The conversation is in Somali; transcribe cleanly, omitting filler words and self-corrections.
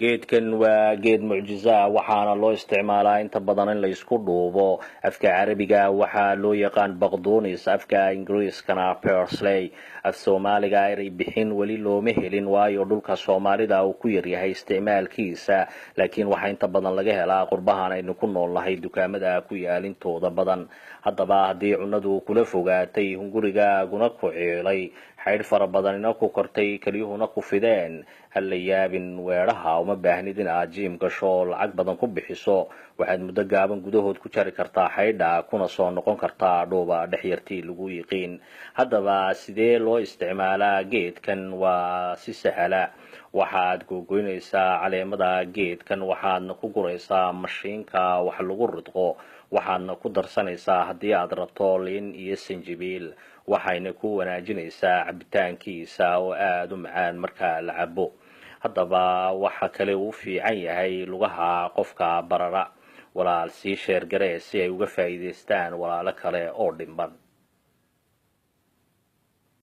geedkan waa geed mucjiso ah waxaana loo isticmaalaa inta badan in la isku dhuubo. Afka Carabiga waxaa loo yaqaan baqdoonis, afka Ingiriiskana parsley. Af Soomaaliga ay bixin wali looma helin waayo dhulka Soomaalida uu ku yar yahay isticmaalkiisa, laakiin waxa inta badan laga helaa qurbahan aynu ku noolnahay dukaamada ku yaalintooda badan. Haddaba haddii cunadu kula fogaatay hungurigaaguna ku ciilay, xaydh fara badanina ku kortay kaliyuhuna ku fideen, hala yaabin weedhaha uma baahnid in aad jiim gasho lacag badan ku bixiso. Waxaad muddo gaaban gudahood ku jari kartaa xaydha kuna soo noqon kartaa dhooba dhexyartii lagu yiqiin. Haddaba sidee loo isticmaalaa geedkan? Waa si sahla. Waxaad gogoynaysaa caleemada geedkan, waxaadna ku guraysaa mashiinka wax lagu ridqo, waxaadna ku darsanaysaa haddii aad rabto liin iyo sanjibiil, waxayna ku wanaajinaysaa cabitaankiisa oo aad u macaan marka la cabo. Haddaba waxa kale uu fiican yahay lugaha qofka barara. Walaal sii sheer garee si ay uga faa'iideystaan walaalo kale oo dhimban.